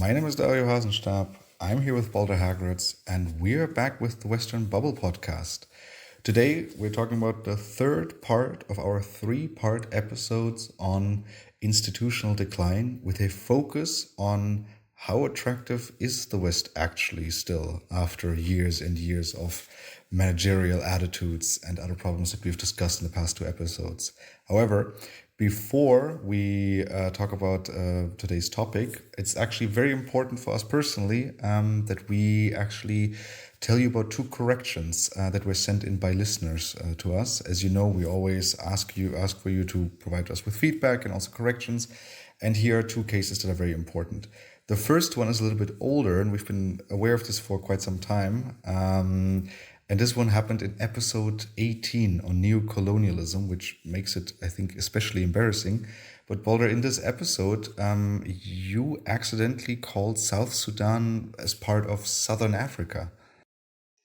My name is Dario Hasenstab. I'm here with Balder Hagritz, and we're back with the Western Bubble podcast. Today, we're talking about the third part of our three-part episodes on institutional decline, with a focus on how attractive is the West actually still after years and years of managerial attitudes and other problems that we've discussed in the past two episodes. However, before we talk about today's topic, it's actually very important for us personally that we actually tell you about two corrections that were sent in by listeners to us. As you know, we always ask for you to provide us with feedback and also corrections. And here are two cases that are very important. The first one is a little bit older, and we've been aware of this for quite some time. And this one happened in episode 18 on neocolonialism, which makes it, I think, especially embarrassing. But Balder, in this episode, you accidentally called South Sudan as part of Southern Africa.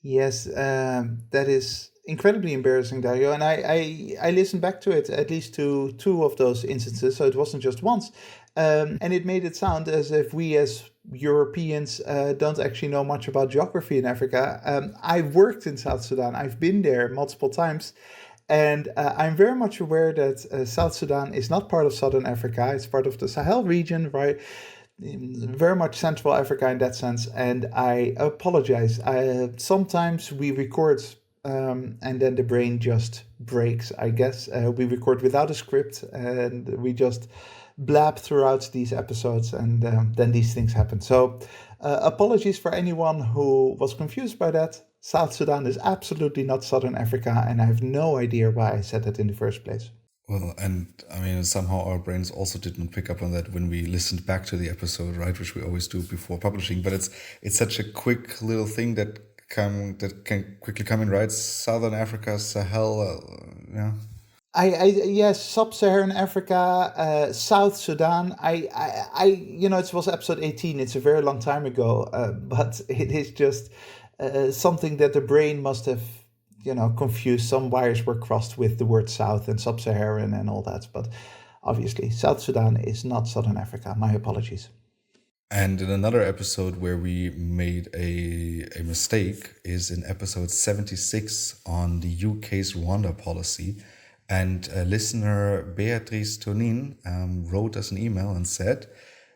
Yes, that is incredibly embarrassing, Dario. And I listened back to it, at least to two of those instances, so it wasn't just once. And it made it sound as if we as Europeans don't actually know much about geography in Africa. I've worked in South Sudan, I've been there multiple times. And I'm very much aware that South Sudan is not part of Southern Africa. It's part of the Sahel region, right? Very much Central Africa in that sense. And I apologize. Sometimes we record and then the brain just breaks, I guess. We record without a script and we just blab throughout these episodes, and then these things happen. So apologies for anyone who was confused by that. South Sudan is absolutely not Southern Africa, and I have no idea why I said that in the first place. Well, and I mean, somehow our brains also didn't pick up on that when we listened back to the episode, right? Which we always do before publishing. But it's such a quick little thing that can quickly come in, right? Southern Africa, Sahel, yeah. Yes, sub-Saharan Africa, South Sudan. It was episode 18. It's a very long time ago, but it is just something that the brain must have, confused. Some wires were crossed with the word South and sub-Saharan and all that. But obviously, South Sudan is not Southern Africa. My apologies. And in another episode where we made a mistake is in episode 76 on the UK's Rwanda policy. And listener Beatrice Tonin wrote us an email and said,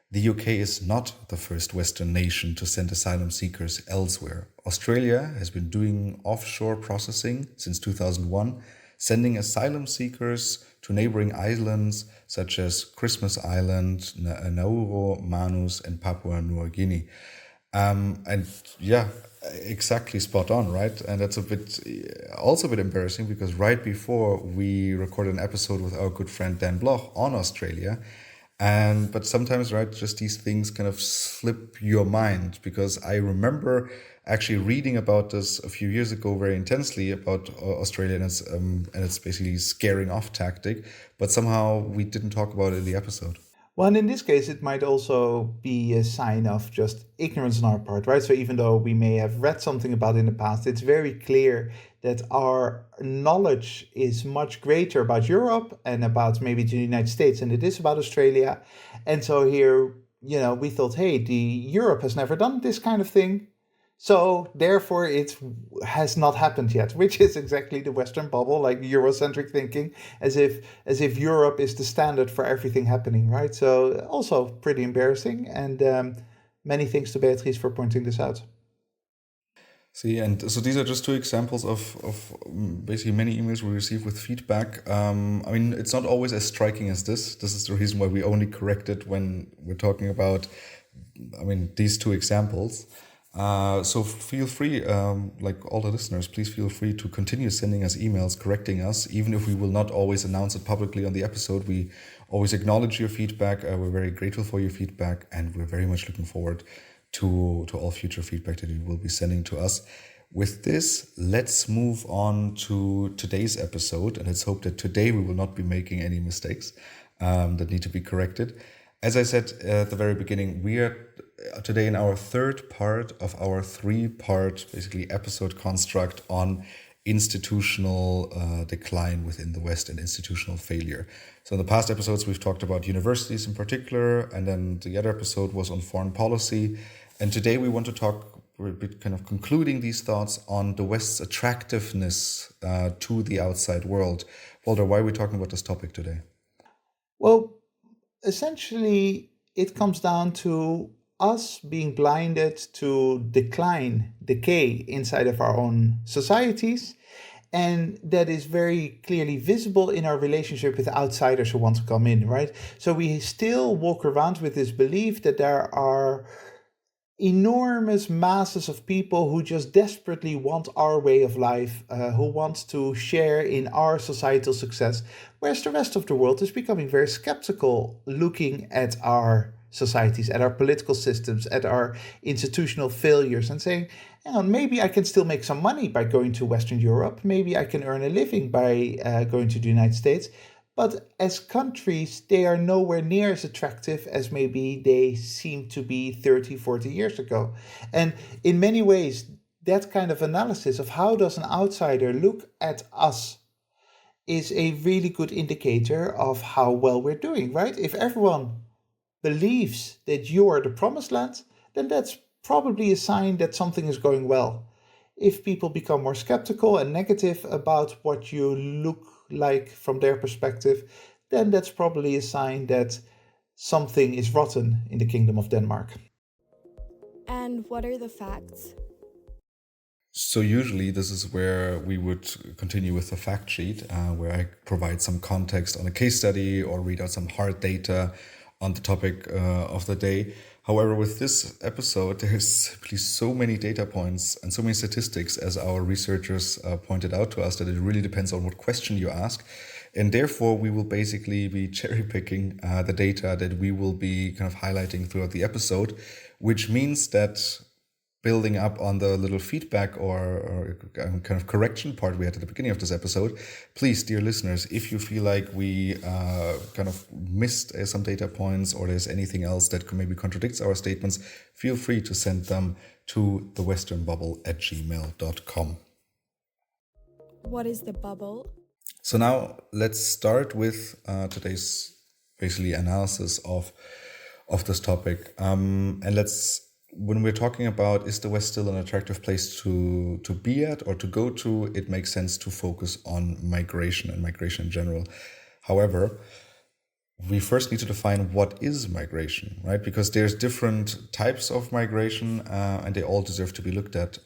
the UK is not the first Western nation to send asylum seekers elsewhere. Australia has been doing offshore processing since 2001, sending asylum seekers to neighboring islands such as Christmas Island, Nauru, Manus, and Papua New Guinea. And yeah, exactly spot on, right? And that's also a bit embarrassing because right before we recorded an episode with our good friend Dan Bloch on Australia, but sometimes, right, just these things kind of slip your mind, because I remember actually reading about this a few years ago very intensely about Australia and its basically scaring off tactic, but somehow we didn't talk about it in the episode. Well, and in this case, it might also be a sign of just ignorance on our part, right? So even though we may have read something about it in the past, it's very clear that our knowledge is much greater about Europe and about maybe the United States than it is about Australia. And so here, we thought, hey, the Europe has never done this kind of thing. So therefore, it has not happened yet, which is exactly the Western bubble, like Eurocentric thinking, as if Europe is the standard for everything happening, right? So also pretty embarrassing, and many thanks to Beatrice for pointing this out. See, and so these are just two examples of basically many emails we receive with feedback. I mean, it's not always as striking as this. This is the reason why we only correct it when we're talking about, these two examples. So feel free, like all the listeners, please feel free to continue sending us emails, correcting us, even if we will not always announce it publicly on the episode. We always acknowledge your feedback. We're very grateful for your feedback, and we're very much looking forward to all future feedback that you will be sending to us. With this, let's move on to today's episode, and let's hope that today we will not be making any mistakes that need to be corrected. As I said at the very beginning, we are today in our third part of our three-part basically episode construct on institutional decline within the West and institutional failure. So in the past episodes, we've talked about universities in particular, and then the other episode was on foreign policy. And today we want to talk, we're kind of concluding these thoughts on the West's attractiveness to the outside world. Walter, why are we talking about this topic today? Well, essentially, it comes down to us being blinded to decay inside of our own societies. And that is very clearly visible in our relationship with outsiders who want to come in, right? So we still walk around with this belief that there are enormous masses of people who just desperately want our way of life, who want to share in our societal success, whereas the rest of the world is becoming very skeptical looking at our societies, at our political systems, at our institutional failures, and saying, hang on, maybe I can still make some money by going to Western Europe, maybe I can earn a living by going to the United States. But as countries, they are nowhere near as attractive as maybe they seemed to be 30, 40 years ago. And in many ways, that kind of analysis of how does an outsider look at us is a really good indicator of how well we're doing, right? If everyone believes that you are the promised land, then that's probably a sign that something is going well. If people become more skeptical and negative about what you look like from their perspective, then that's probably a sign that something is rotten in the Kingdom of Denmark. And what are the facts? So usually this is where we would continue with the fact sheet, where I provide some context on a case study or read out some hard data on the topic of the day. However, with this episode, there's simply so many data points and so many statistics, as our researchers pointed out to us, that it really depends on what question you ask. And therefore, we will basically be cherry picking the data that we will be kind of highlighting throughout the episode, which means that building up on the little feedback or kind of correction part we had at the beginning of this episode, please, dear listeners, if you feel like we kind of missed some data points or there's anything else that maybe contradicts our statements, feel free to send them to thewesternbubble@gmail.com. What is the bubble? So now let's start with today's basically analysis of this topic. And when we're talking about is the West still an attractive place to be at or to go to, it makes sense to focus on migration and migration in general. However, we first need to define what is migration, right? Because there's different types of migration and they all deserve to be looked at.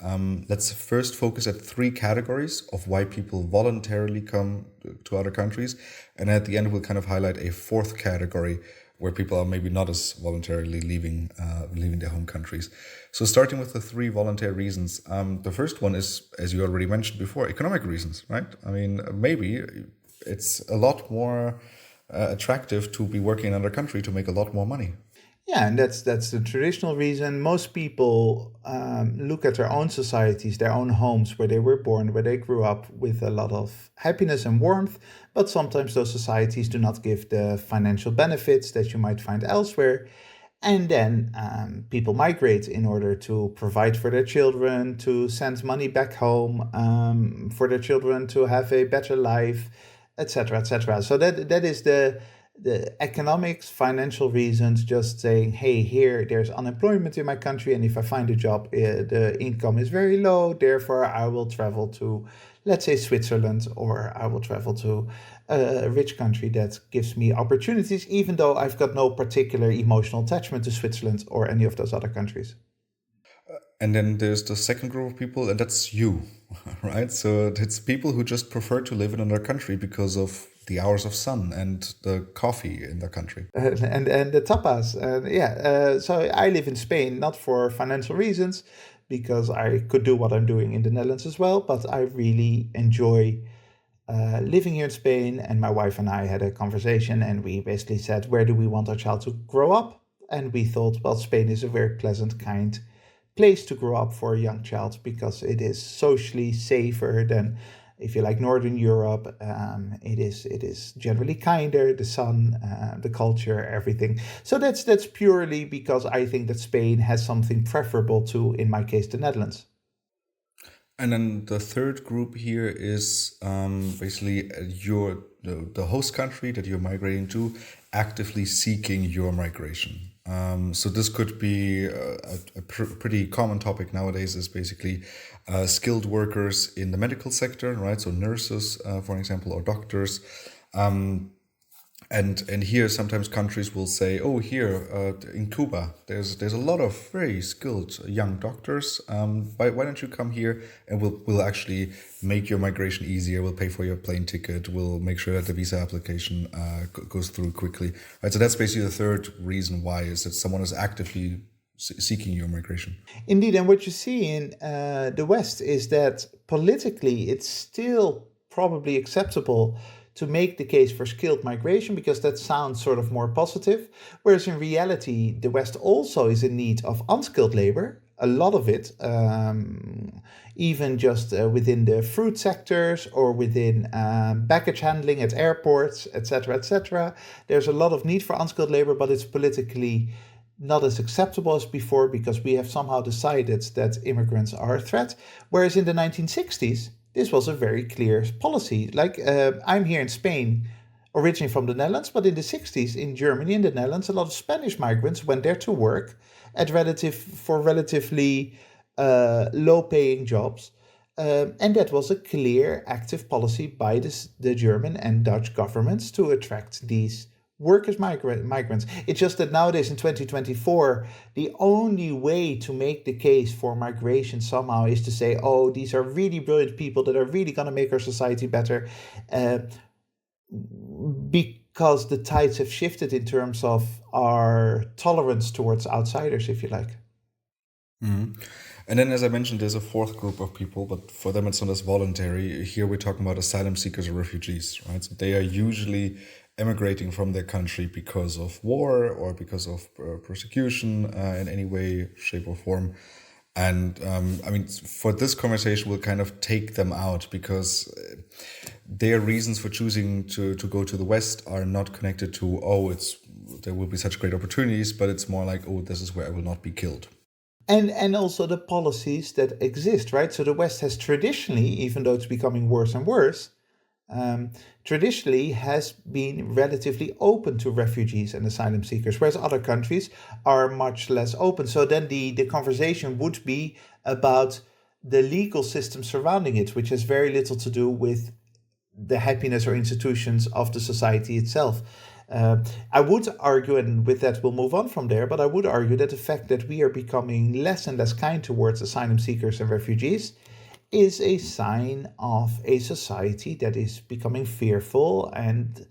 Let's first focus at three categories of why people voluntarily come to other countries. And at the end, we'll kind of highlight a fourth category where people are maybe not as voluntarily leaving their home countries. So starting with the three voluntary reasons, the first one is, as you already mentioned before, economic reasons, right? I mean, maybe it's a lot more attractive to be working in another country to make a lot more money. Yeah, and that's the traditional reason. Most people look at their own societies, their own homes, where they were born, where they grew up, with a lot of happiness and warmth. But sometimes those societies do not give the financial benefits that you might find elsewhere. And then people migrate in order to provide for their children, to send money back home, for their children to have a better life, etc., etc. So that is the economics, financial reasons, just saying, hey, here there's unemployment in my country, and if I find a job, the income is very low, therefore I will travel to, let's say, Switzerland, or I will travel to a rich country that gives me opportunities, even though I've got no particular emotional attachment to Switzerland or any of those other countries. And then there's the second group of people, and that's you, right? So it's people who just prefer to live in another country because of the hours of sun and the coffee in the country. And the tapas. So I live in Spain, not for financial reasons, because I could do what I'm doing in the Netherlands as well, but I really enjoy living here in Spain. And my wife and I had a conversation, and we basically said, where do we want our child to grow up? And we thought, well, Spain is a very pleasant, kind place to grow up for a young child, because it is socially safer than, if you like, Northern Europe. It is generally kinder, the sun, the culture, everything. So that's purely because I think that Spain has something preferable to, in my case, the Netherlands. And then the third group here is basically the host country that you're migrating to actively seeking your migration. So this could be a pretty common topic nowadays is basically skilled workers in the medical sector, right? So nurses, for example, or doctors. And here sometimes countries will say, oh, here in Cuba, there's a lot of very skilled young doctors. Why don't you come here and we'll actually make your migration easier. We'll pay for your plane ticket. We'll make sure that the visa application goes through quickly. Right. So that's basically the third reason why is that someone is actively seeking your migration. Indeed, and what you see in the West is that politically it's still probably acceptable to make the case for skilled migration because that sounds sort of more positive, whereas in reality, the West also is in need of unskilled labor, a lot of it, even just within the fruit sectors or within baggage handling at airports, etc., etc. There's a lot of need for unskilled labor, but it's politically not as acceptable as before because we have somehow decided that immigrants are a threat. Whereas in the 1960s, this was a very clear policy. Like I'm here in Spain, originally from the Netherlands, but in the 60s in Germany and the Netherlands, a lot of Spanish migrants went there to work at relatively low-paying jobs. And that was a clear, active policy by the German and Dutch governments to attract these workers migrants. It's just that nowadays in 2024 the only way to make the case for migration somehow is to say, oh, these are really brilliant people that are really going to make our society better, because the tides have shifted in terms of our tolerance towards outsiders, if you like. Mm-hmm. And then, as I mentioned, there's a fourth group of people, but for them it's not as voluntary. Here we're talking about asylum seekers or refugees, right? So they are usually emigrating from their country because of war or because of persecution in any way, shape, or form. And I mean, for this conversation, we'll kind of take them out because their reasons for choosing to go to the West are not connected to, oh, there will be such great opportunities, but it's more like, oh, this is where I will not be killed. And also the policies that exist, right? So the West has traditionally, even though it's becoming worse and worse, traditionally has been relatively open to refugees and asylum seekers, whereas other countries are much less open. So then the conversation would be about the legal system surrounding it, which has very little to do with the happiness or institutions of the society itself. I would argue, and with that we'll move on from there, but I would argue that the fact that we are becoming less and less kind towards asylum seekers and refugees is a sign of a society that is becoming fearful and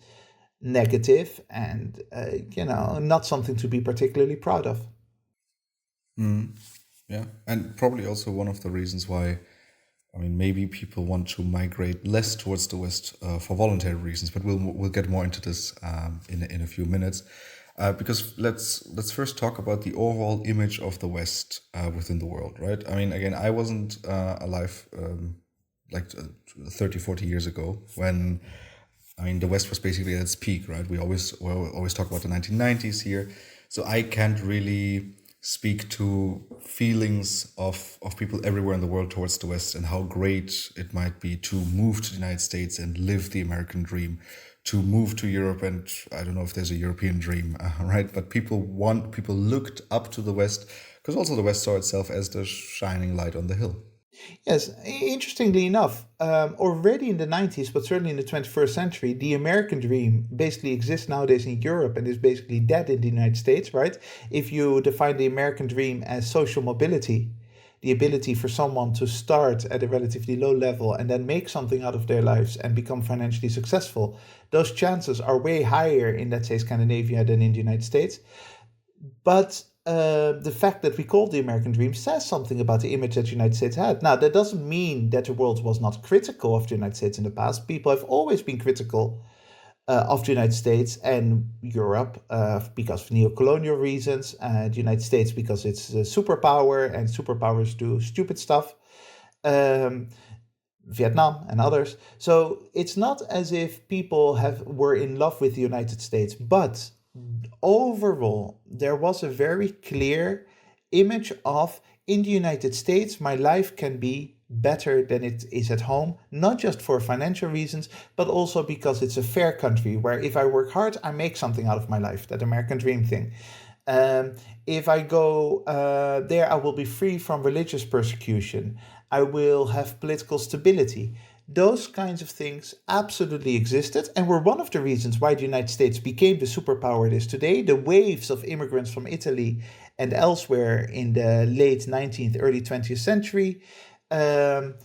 negative and, not something to be particularly proud of. Yeah, and probably also one of the reasons why, I mean, maybe people want to migrate less towards the West for voluntary reasons, but we'll get more into this in a few minutes. Because let's first talk about the overall image of the West within the world, right? I mean, again, I wasn't alive like 30, 40 years ago when, I mean, the West was basically at its peak, right? We always talk about the 1990s here. So I can't really speak to feelings of people everywhere in the world towards the West and how great it might be to move to the United States and live the American dream, to move to Europe, and I don't know if there's a European dream, right? But people looked up to the West because also the West saw itself as the shining light on the hill. Yes, interestingly enough, already in the 90s, but certainly in the 21st century, the American dream basically exists nowadays in Europe and is basically dead in the United States, right? If you define the American dream as social mobility, the ability for someone to start at a relatively low level and then make something out of their lives and become financially successful, those chances are way higher in, let's say, Scandinavia than in the United States. But the fact that we call it the American dream says something about the image that the United States had. Now, that doesn't mean that the world was not critical of the United States in the past. People have always been critical of the United States and Europe because of neocolonial reasons, the United States because it's a superpower and superpowers do stupid stuff. Vietnam and others. So it's not as if people were in love with the United States, but overall, there was a very clear image of, in the United States, my life can be better than it is at home, not just for financial reasons, but also because it's a fair country where if I work hard, I make something out of my life, that American dream thing. Um, if I go there, I will be free from religious persecution. I will have political stability. Those kinds of things absolutely existed and were one of the reasons why the United States became the superpower it is today. The waves of immigrants from Italy and elsewhere in the late 19th, early 20th century um,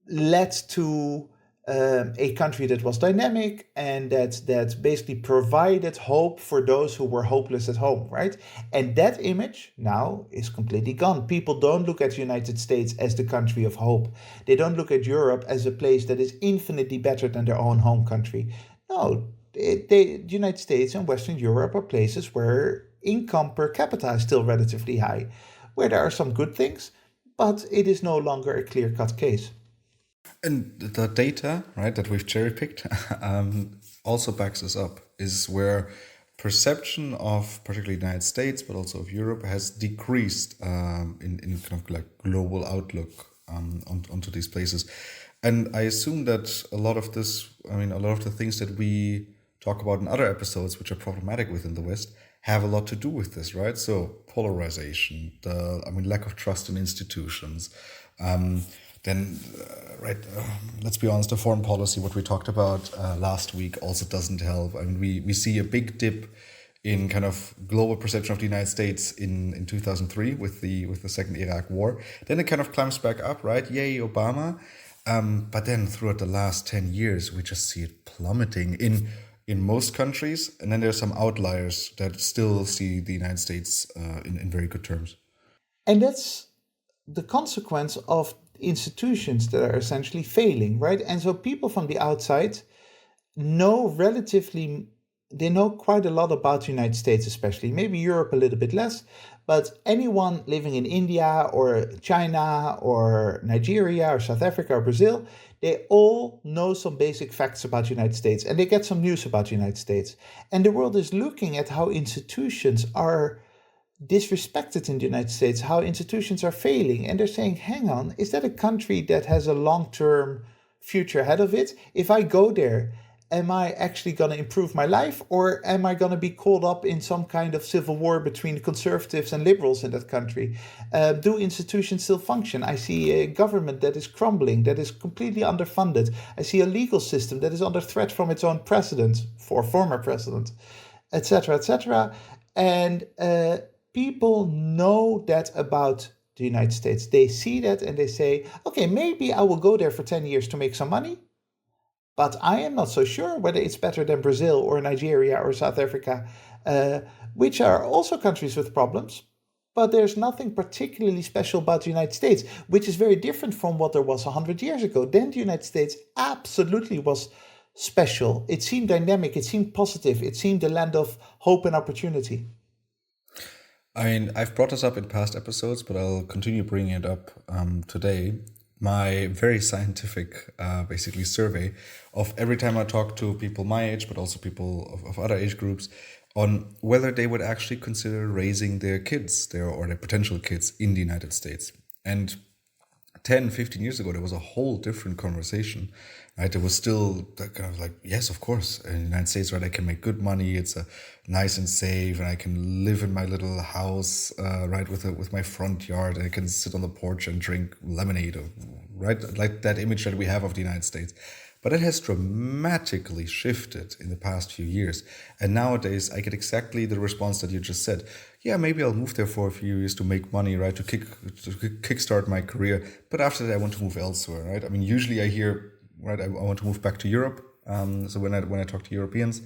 led to a country that was dynamic and that basically provided hope for those who were hopeless at home, right? And that image now is completely gone. People don't look at the United States as the country of hope. They don't look at Europe as a place that is infinitely better than their own home country. No, the United States and Western Europe are places where income per capita is still relatively high, where there are some good things, but it is no longer a clear-cut case. And the data, right, that we've cherry picked also backs us up, is where perception of particularly the United States, but also of Europe, has decreased in kind of like global outlook onto these places. And I assume that a lot of this, I mean, a lot of the things that we talk about in other episodes, which are problematic within the West, have a lot to do with this, right? So polarization, lack of trust in institutions. Let's be honest, the foreign policy, what we talked about last week, also doesn't help. I mean, we see a big dip in kind of global perception of the United States in 2003 with the second Iraq war. Then it kind of climbs back up, right? Yay, Obama. But then throughout the last 10 years, we just see it plummeting in most countries. And then there's some outliers that still see the United States in very good terms. And that's the consequence of institutions that are essentially failing, right? And so people from the outside they know quite a lot about the United States, especially, maybe Europe a little bit less, but anyone living in India or China or Nigeria or South Africa or Brazil, they all know some basic facts about the United States and they get some news about the United States. And the world is looking at how institutions are disrespected in the United States, how institutions are failing. And they're saying, hang on, is that a country that has a long-term future ahead of it? If I go there, am I actually going to improve my life, or am I going to be caught up in some kind of civil war between conservatives and liberals in that country? Do institutions still function? I see a government that is crumbling, that is completely underfunded. I see a legal system that is under threat from its own president, or former president, etc., etc. And people know that about the United States. They see that and they say, okay, maybe I will go there for 10 years to make some money, but I am not so sure whether it's better than Brazil or Nigeria or South Africa, which are also countries with problems. But there's nothing particularly special about the United States, which is very different from what there was 100 years ago. Then the United States absolutely was special. It seemed dynamic, it seemed positive, it seemed the land of hope and opportunity. I mean, I've brought this up in past episodes, but I'll continue bringing it up today. My very scientific, basically, survey of every time I talk to people my age, but also people of other age groups, on whether they would actually consider raising their kids, their potential kids in the United States. And 10, 15 years ago, there was a whole different conversation, right? There was still that kind of like, yes, of course, in the United States, right, I can make good money, it's nice and safe, and I can live in my little house, right, with my front yard, and I can sit on the porch and drink lemonade, right? Like that image that we have of the United States. But it has dramatically shifted in the past few years. And nowadays, I get exactly the response that you just said. Yeah, maybe I'll move there for a few years to make money, right? To kickstart my career. But after that, I want to move elsewhere, right? I mean, usually I hear, right, I want to move back to Europe. So when I talk to Europeans,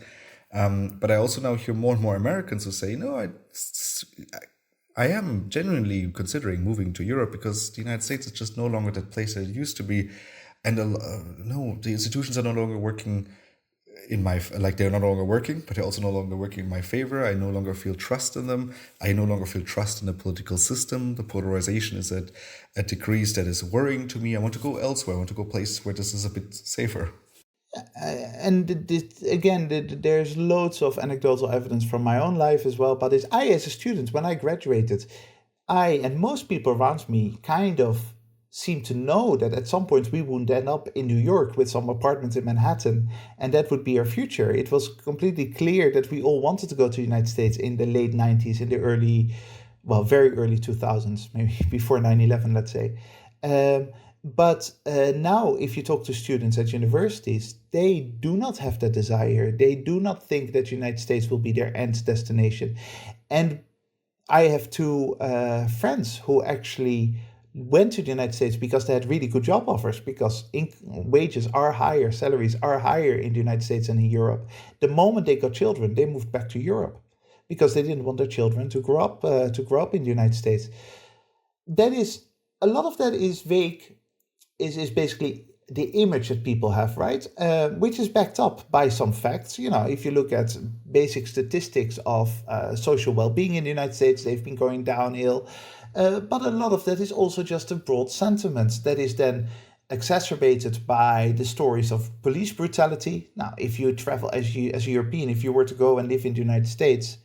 but I also now hear more and more Americans who say, no, I am genuinely considering moving to Europe because the United States is just no longer that place that it used to be. And no, the institutions are no longer working they're no longer working, but they're also no longer working in my favor. I no longer feel trust in them. I no longer feel trust in the political system. The polarization is at a degrees that is worrying to me. I want to go elsewhere. I want to go places where this is a bit safer. There's loads of anecdotal evidence from my own life as well. But I, as a student, when I graduated, I and most people around me kind of seemed to know that at some point we would end up in New York with some apartments in Manhattan, and that would be our future. It was completely clear that we all wanted to go to the United States in the late 90s, in the very early 2000s, maybe before 9/11, let's say. But now, if you talk to students at universities, they do not have that desire. They do not think that the United States will be their end destination. And I have two friends who actually went to the United States because they had really good job offers, because wages are higher, salaries are higher in the United States than in Europe. The moment they got children, they moved back to Europe because they didn't want their children to grow up in the United States. That is a lot of that is vague, is basically the image that people have, right? Which is backed up by some facts. If you look at basic statistics of social well-being in the United States, they've been going downhill. But a lot of that is also just a broad sentiment that is then exacerbated by the stories of police brutality. Now, if you travel as a European, if you were to go and live in the United States,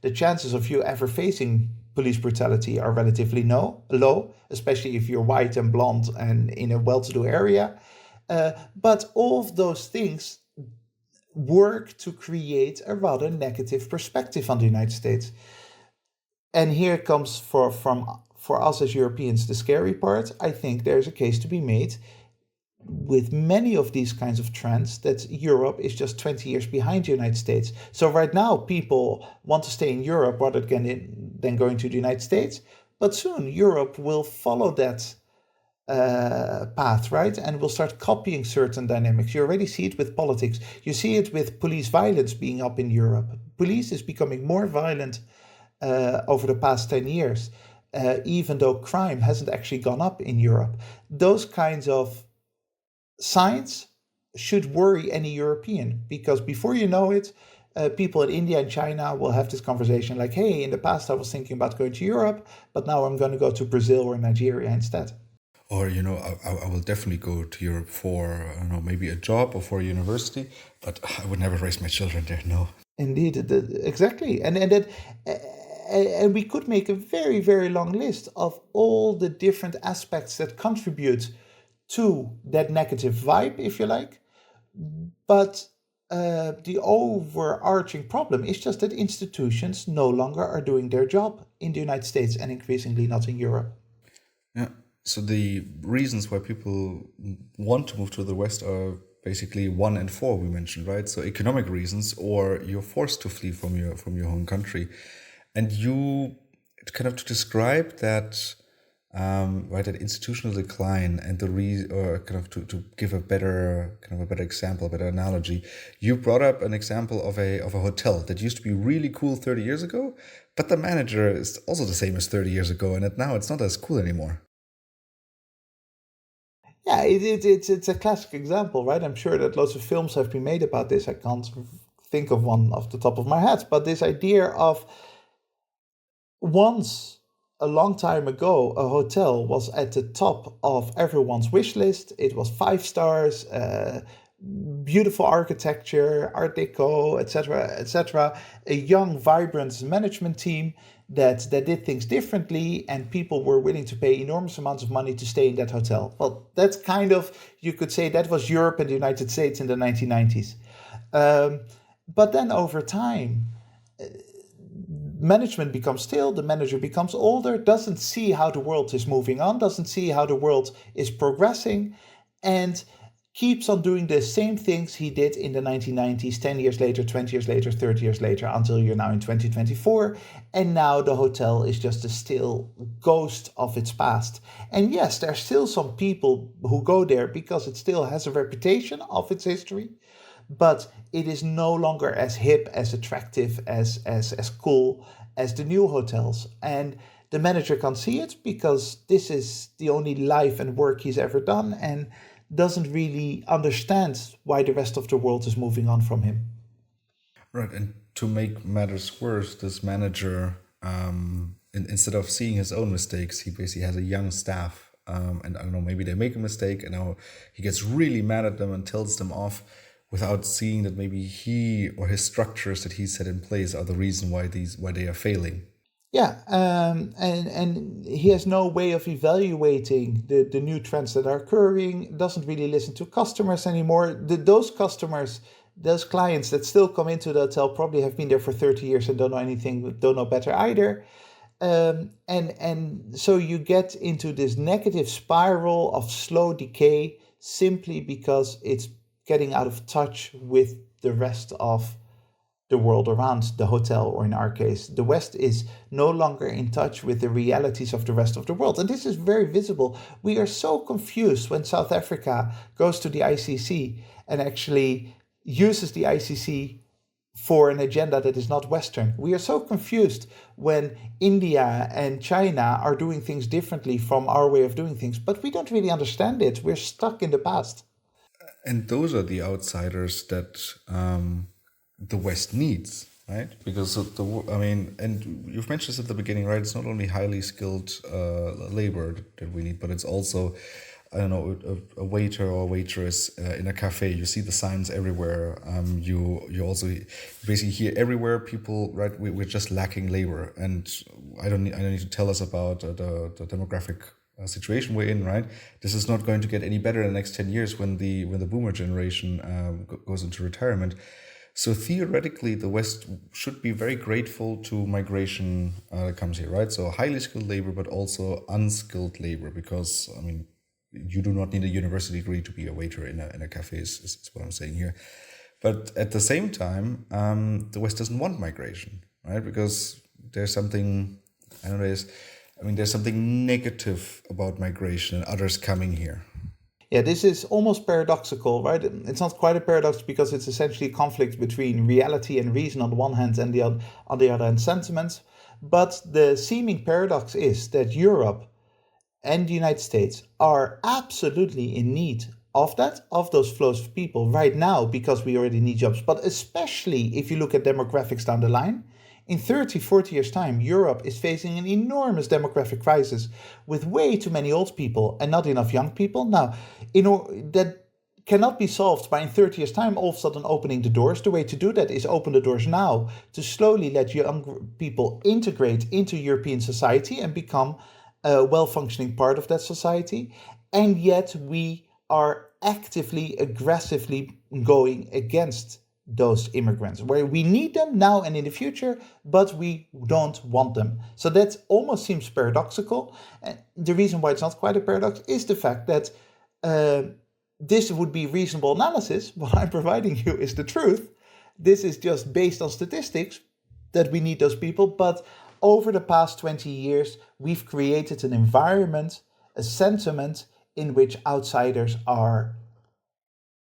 the chances of you ever facing police brutality are relatively low, especially if you're white and blonde and in a well-to-do area. But all of those things work to create a rather negative perspective on the United States. And here comes for us as Europeans the scary part. I think there's a case to be made with many of these kinds of trends that Europe is just 20 years behind the United States. So right now people want to stay in Europe rather than going to the United States. But soon Europe will follow that path, right? And will start copying certain dynamics. You already see it with politics. You see it with police violence being up in Europe. Police is becoming more violent over the past 10 years, even though crime hasn't actually gone up in Europe. Those kinds of signs should worry any European, because before you know it, people in India and China will have this conversation like, hey, in the past I was thinking about going to Europe, but now I'm going to go to Brazil or Nigeria instead. Or, I will definitely go to Europe for, I don't know, maybe a job or for a university, but I would never raise my children there, no. Indeed, exactly. And we could make a very, very long list of all the different aspects that contribute to that negative vibe, if you like. But the overarching problem is just that institutions no longer are doing their job in the United States and increasingly not in Europe. Yeah. So the reasons why people want to move to the West are basically 1 and 4 we mentioned, right? So economic reasons, or you're forced to flee from your home country. And you kind of to describe that, right, that institutional decline and or kind of to give a better example, a better analogy. You brought up an example of a hotel that used to be really cool 30 years ago, but the manager is also the same as 30 years ago, and now it's not as cool anymore. Yeah, it's a classic example, right? I'm sure that lots of films have been made about this. I can't think of one off the top of my head, but this idea of once a long time ago, a hotel was at the top of everyone's wish list. It was 5 stars, beautiful architecture, Art Deco, etc., etc. A young, vibrant management team that did things differently, and people were willing to pay enormous amounts of money to stay in that hotel. Well, that's kind of, you could say that was Europe and the United States in the 1990s. But then over time, management becomes stale, the manager becomes older, doesn't see how the world is moving on, doesn't see how the world is progressing, and keeps on doing the same things he did in the 1990s, 10 years later, 20 years later, 30 years later, until you're now in 2024. And now the hotel is just a still ghost of its past. And yes, there are still some people who go there because it still has a reputation of its history, but it is no longer as hip, as attractive, as cool as the new hotels. And the manager can't see it because this is the only life and work he's ever done, and doesn't really understand why the rest of the world is moving on from him. Right, and to make matters worse, this manager, instead of seeing his own mistakes, he basically has a young staff, and I don't know, maybe they make a mistake, and now he gets really mad at them and tells them off, without seeing that maybe he or his structures that he set in place are the reason why they are failing. Yeah, and he has no way of evaluating the new trends that are occurring. Doesn't really listen to customers anymore. Those customers, those clients that still come into the hotel probably have been there for 30 years and don't know anything, don't know better either. And so you get into this negative spiral of slow decay simply because it's getting out of touch with the rest of the world around the hotel, or in our case, the West is no longer in touch with the realities of the rest of the world. And this is very visible. We are so confused when South Africa goes to the ICC and actually uses the ICC for an agenda that is not Western. We are so confused when India and China are doing things differently from our way of doing things, but we don't really understand it. We're stuck in the past. And those are the outsiders that the West needs, right? Because I mean, and you've mentioned this at the beginning, right? It's not only highly skilled labor that we need, but it's also, I don't know, a waiter or a waitress in a cafe. You see the signs everywhere. You also basically hear everywhere people, right? We're just lacking labor, and I don't need to tell us about the demographic situation we're in, right? This is not going to get any better in the next 10 years when the boomer generation goes into retirement. So theoretically, the West should be very grateful to migration that comes here, right? So highly skilled labor, but also unskilled labor, because I mean, you do not need a university degree to be a waiter in a cafe. Is what I'm saying here. But at the same time, the West doesn't want migration, right? Because there's something, I don't know, there's something negative about migration and others coming here. Yeah, this is almost paradoxical, right? It's not quite a paradox because it's essentially a conflict between reality and reason on the one hand and on the other hand sentiments. But the seeming paradox is that Europe and the United States are absolutely in need of that, of those flows of people right now, because we already need jobs. But especially if you look at demographics down the line, in 30, 40 years' time, Europe is facing an enormous demographic crisis with way too many old people and not enough young people. Now, that cannot be solved by in 30 years' time all of a sudden opening the doors. The way to do that is open the doors now to slowly let young people integrate into European society and become a well-functioning part of that society. And yet we are actively, aggressively going against those immigrants, where we need them now and in the future, but we don't want them. So that almost seems paradoxical. And the reason why it's not quite a paradox is the fact that this would be reasonable analysis. What I'm providing you is the truth. This is just based on statistics that we need those people. But over the past 20 years, we've created an environment, a sentiment in which outsiders are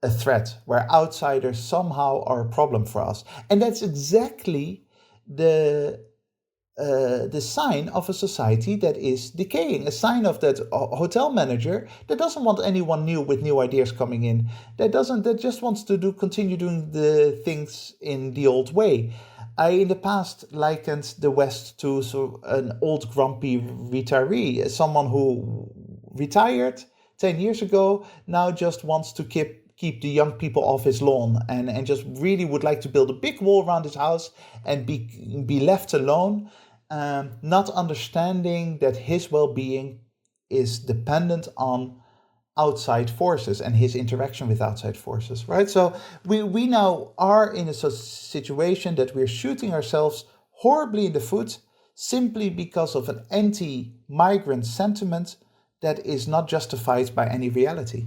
a threat, where outsiders somehow are a problem for us. And that's exactly the sign of a society that is decaying, a sign of that hotel manager that doesn't want anyone new with new ideas coming in, that just wants to continue doing the things in the old way. I, in the past, likened the West to an old grumpy retiree, someone who retired 10 years ago, now just wants to keep the young people off his lawn and just really would like to build a big wall around his house and be left alone, not understanding that his well-being is dependent on outside forces and his interaction with outside forces, right? So we now are in a situation that we're shooting ourselves horribly in the foot simply because of an anti-migrant sentiment that is not justified by any reality.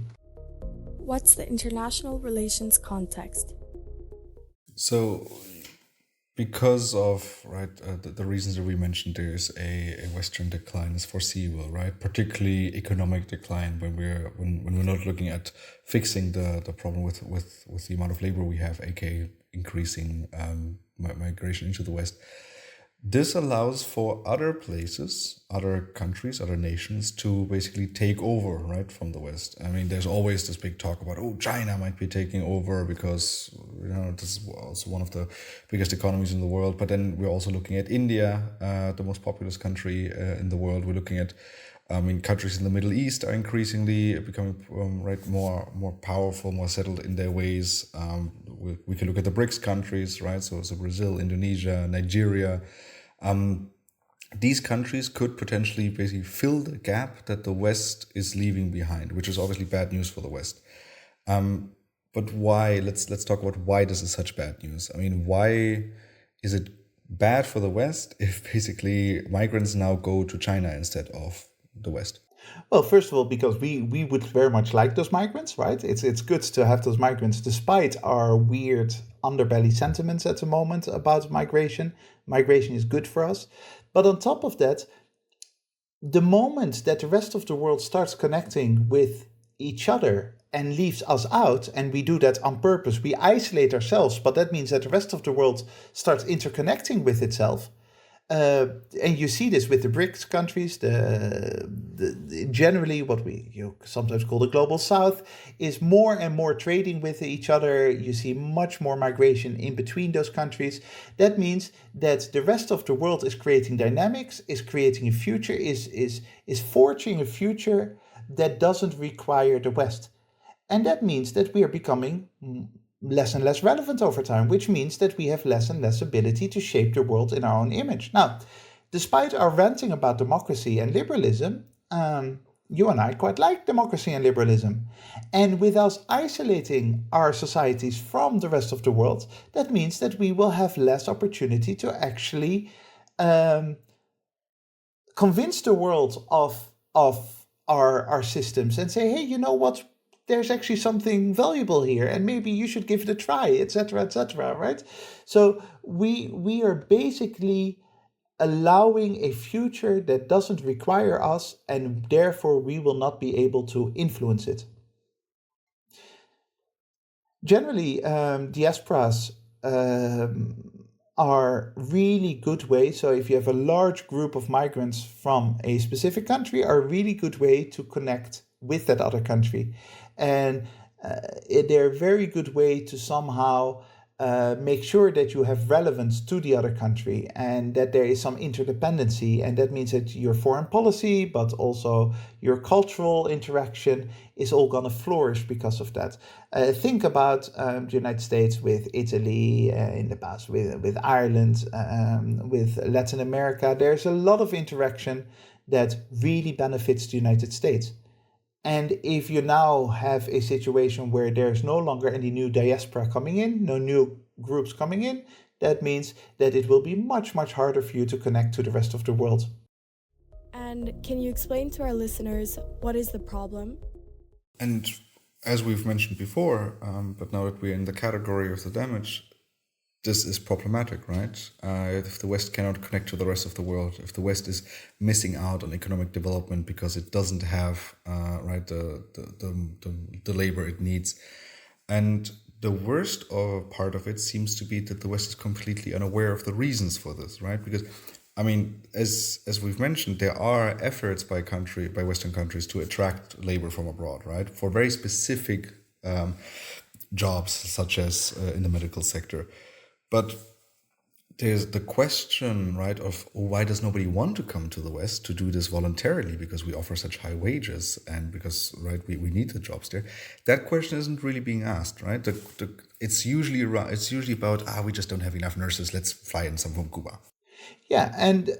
What's the international relations context? So, because of the reasons that we mentioned, there's a Western decline is foreseeable, right? Particularly economic decline when we're not looking at fixing the problem with the amount of labor we have, aka increasing migration into the West. This allows for other places, other countries, other nations to basically take over, right, from the West. I mean, there's always this big talk about, oh, China might be taking over because, this is also one of the biggest economies in the world. But then we're also looking at India, the most populous country in the world. We're looking at, countries in the Middle East are increasingly becoming more powerful, more settled in their ways. We can look at the BRICS countries, right? So Brazil, Indonesia, Nigeria. these countries could potentially basically fill the gap that the West is leaving behind, which is obviously bad news for the West. But why? Let's talk about why this is such bad news. I mean, why is it bad for the West if basically migrants now go to China instead of the West? Well, first of all, because we would very much like those migrants, right? It's good to have those migrants, despite our weird underbelly sentiments at the moment about migration. Migration is good for us. But on top of that, the moment that the rest of the world starts connecting with each other and leaves us out, and we do that on purpose, we isolate ourselves, but that means that the rest of the world starts interconnecting with itself. And you see this with the BRICS countries, generally what you sometimes call the global south, is more and more trading with each other. You see much more migration in between those countries. That means that the rest of the world is creating dynamics, is creating a future, is forging a future that doesn't require the West. And that means that we are becoming less and less relevant over time, which means that we have less and less ability to shape the world in our own image. Now, despite our ranting about democracy and liberalism, you and I quite like democracy and liberalism. And with us isolating our societies from the rest of the world, that means that we will have less opportunity to actually convince the world of our systems and say, hey, you know what? There's actually something valuable here, and maybe you should give it a try, etc., right? So we are basically allowing a future that doesn't require us, and therefore we will not be able to influence it. Generally, diasporas are really good ways. So if you have a large group of migrants from a specific country, are a really good way to connect with that other country. And they're a very good way to somehow make sure that you have relevance to the other country and that there is some interdependency. And that means that your foreign policy, but also your cultural interaction is all going to flourish because of that. Think about the United States with Italy in the past, with Ireland, with Latin America. There's a lot of interaction that really benefits the United States. And if you now have a situation where there's no longer any new diaspora coming in, no new groups coming in, that means that it will be much, much harder for you to connect to the rest of the world. And can you explain to our listeners what is the problem? And as we've mentioned before, but now that we're in the category of the damage, this is problematic, right? If the West cannot connect to the rest of the world, if the West is missing out on economic development because it doesn't have the labor it needs, and the worst part of it seems to be that the West is completely unaware of the reasons for this, right? Because, I mean, as we've mentioned, there are efforts by Western countries to attract labor from abroad, right, for very specific jobs, such as in the medical sector. But there's the question, right, of why does nobody want to come to the West to do this voluntarily because we offer such high wages and because, right, we need the jobs there. That question isn't really being asked, right? It's usually about, we just don't have enough nurses, let's fly in some from Cuba. Yeah, and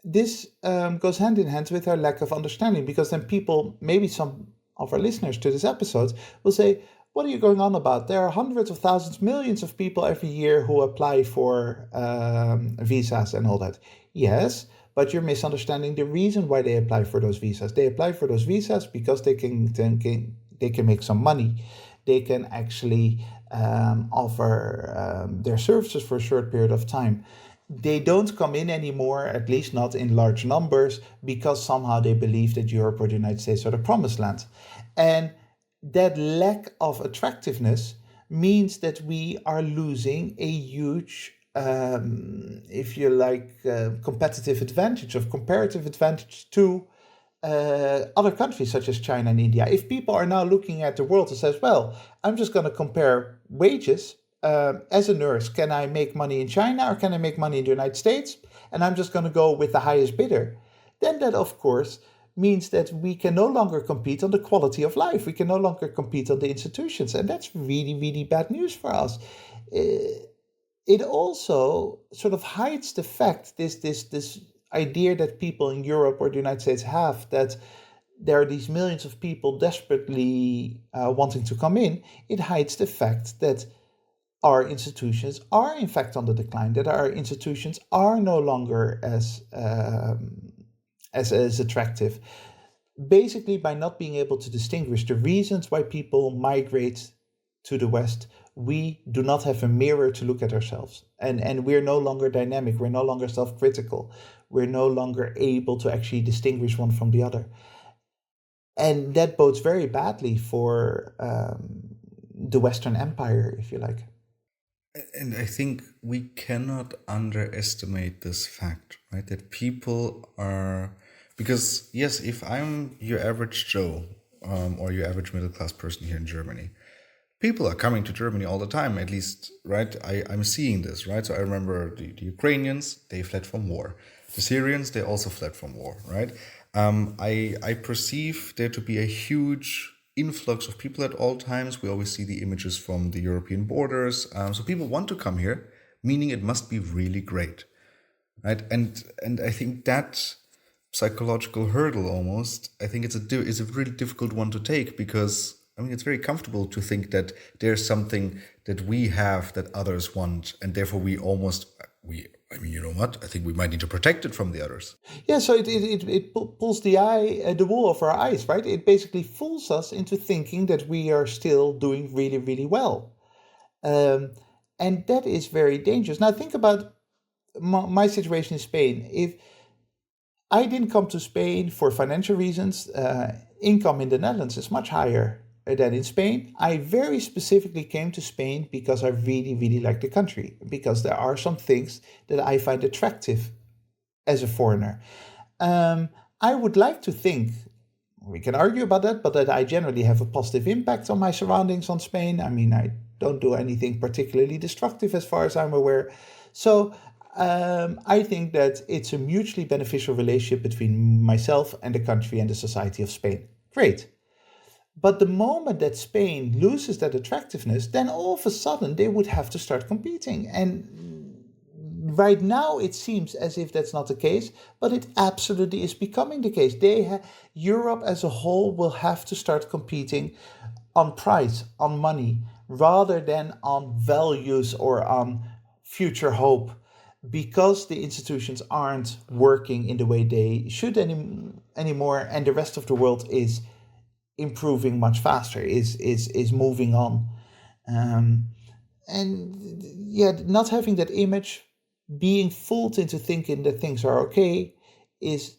this goes hand in hand with our lack of understanding, because then people, maybe some of our listeners to this episode, will say, what are you going on about? There are hundreds of thousands, millions of people every year who apply for visas and all that. Yes, but you're misunderstanding the reason why they apply for those visas. They apply for those visas because they can make some money. They can actually offer their services for a short period of time. They don't come in anymore, at least not in large numbers, because somehow they believe that Europe or the United States are the promised land. And that lack of attractiveness means that we are losing a huge, if you like, competitive advantage, of comparative advantage to other countries such as China and India. If people are now looking at the world and says, well, I'm just going to compare wages. As a nurse, can I make money in China or can I make money in the United States? And I'm just going to go with the highest bidder. Then that, of course, means that we can no longer compete on the quality of life. We can no longer compete on the institutions. And that's really, really bad news for us. It also sort of hides the fact, this idea that people in Europe or the United States have, that there are these millions of people desperately wanting to come in, it hides the fact that our institutions are in fact on the decline, that our institutions are no longer as attractive. Basically, by not being able to distinguish the reasons why people migrate to the West, we do not have a mirror to look at ourselves. And we're no longer dynamic, we're no longer self-critical, we're no longer able to actually distinguish one from the other. And that bodes very badly for the Western Empire, if you like. And I think we cannot underestimate this fact, right? That people are, because yes, if I'm your average Joe or your average middle class person here in Germany, people are coming to Germany all the time, at least, right? I'm seeing this, right? So I remember the Ukrainians, they fled from war. The Syrians, they also fled from war, right? I perceive there to be a huge influx of people at all times. We always see the images from the European borders. So people want to come here, meaning it must be really great, right? And I think that psychological hurdle almost, I think it's a really difficult one to take, because I mean, it's very comfortable to think that there's something that we have that others want, and therefore I mean, you know what? I think we might need to protect it from the others. Yeah, so it pulls the wool over our eyes, right? It basically fools us into thinking that we are still doing really, really well. And that is very dangerous. Now, think about my situation in Spain. If I didn't come to Spain for financial reasons, income in the Netherlands is much higher than in Spain. I very specifically came to Spain because I really, really like the country, because there are some things that I find attractive as a foreigner. I would like to think, we can argue about that, but that I generally have a positive impact on my surroundings on Spain. I mean, I don't do anything particularly destructive as far as I'm aware. So I think that it's a mutually beneficial relationship between myself and the country and the society of Spain. Great. But the moment that Spain loses that attractiveness, then all of a sudden they would have to start competing. And right now it seems as if that's not the case, but it absolutely is becoming the case. Europe as a whole will have to start competing on price, on money, rather than on values or on future hope, because the institutions aren't working in the way they should anymore, and the rest of the world is improving much faster, is moving on. And yeah, not having that image, being fooled into thinking that things are okay, is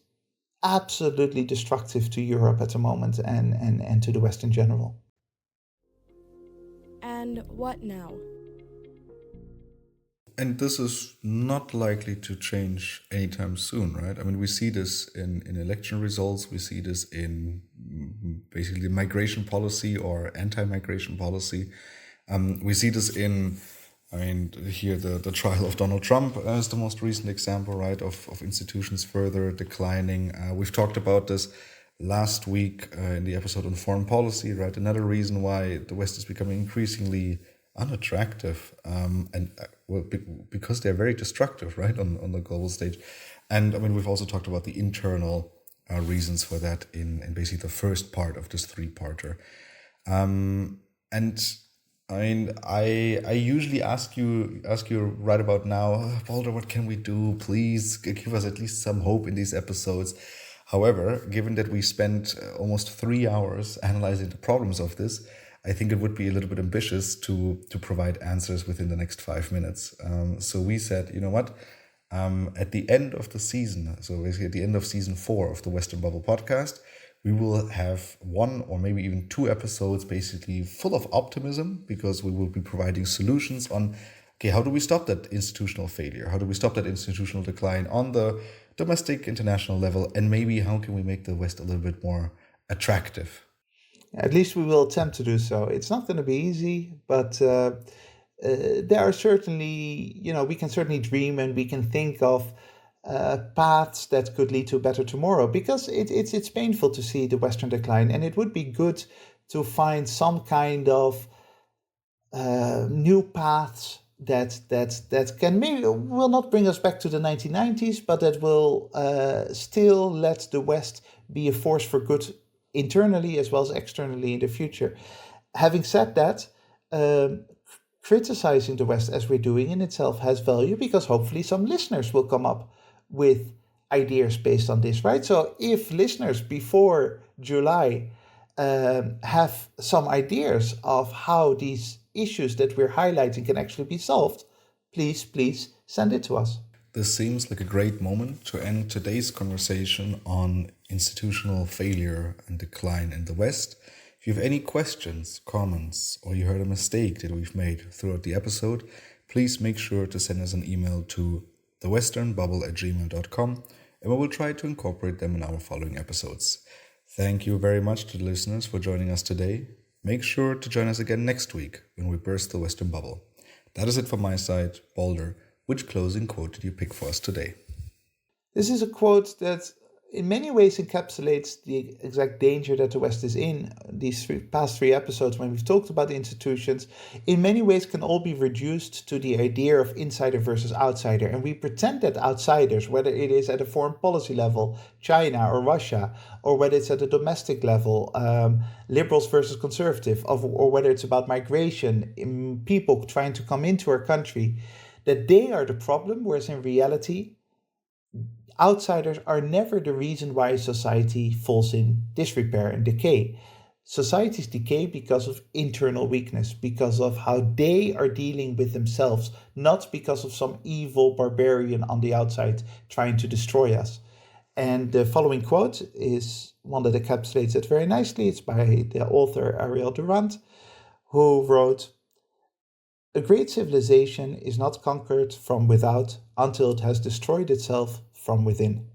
absolutely destructive to Europe at the moment, and to the West in general. And what now? And this is not likely to change anytime soon, right? I mean, we see this in election results. We see this in basically migration policy or anti-migration policy. We see this in, I mean, here the trial of Donald Trump is the most recent example, right, of institutions further declining. We've talked about this last week in the episode on foreign policy, right? Another reason why the West is becoming increasingly unattractive, because they're very destructive, right, on the global stage. And I mean, we've also talked about the internal reasons for that in basically the first part of this three-parter. And I mean, I usually ask you right about now, Balder, what can we do? Please give us at least some hope in these episodes. However, given that we spent almost 3 hours analyzing the problems of this, I think it would be a little bit ambitious to provide answers within the next 5 minutes. So we said, you know what? At the end of the season, so basically at the end of season 4 of the Western Bubble podcast, we will have 1 or maybe even 2 episodes basically full of optimism, because we will be providing solutions on, okay, how do we stop that institutional failure? How do we stop that institutional decline on the domestic, international level? And maybe how can we make the West a little bit more attractive? At least we will attempt to do so. It's not going to be easy, but there are certainly, we can certainly dream, and we can think of paths that could lead to a better tomorrow, because it's painful to see the Western decline, and it would be good to find some kind of new paths that can maybe will not bring us back to the 1990s, but that will still let the West be a force for good internally as well as externally in the future. Having said that, um, criticizing the West as we're doing in itself has value because hopefully some listeners will come up with ideas based on this, right? So if listeners before July have some ideas of how these issues that we're highlighting can actually be solved, please send it to us. This seems like a great moment to end today's conversation on institutional failure and decline in the West. If you have any questions, comments, or you heard a mistake that we've made throughout the episode, please make sure to send us an email to thewesternbubble@gmail.com, and we will try to incorporate them in our following episodes. Thank you very much to the listeners for joining us today. Make sure to join us again next week when we burst the Western bubble. That is it from my side. Boulder, which closing quote did you pick for us today? This is a quote that in many ways encapsulates the exact danger that the West is in. These past three episodes, when we've talked about the institutions, in many ways can all be reduced to the idea of insider versus outsider. And we pretend that outsiders, whether it is at a foreign policy level, China or Russia, or whether it's at a domestic level, liberals versus conservative, or whether it's about migration, people trying to come into our country, that they are the problem, whereas in reality, outsiders are never the reason why society falls in disrepair and decay. Societies decay because of internal weakness, because of how they are dealing with themselves, not because of some evil barbarian on the outside trying to destroy us. And the following quote is one that encapsulates it very nicely. It's by the author Ariel Durant, who wrote, "A great civilization is not conquered from without until it has destroyed itself from within."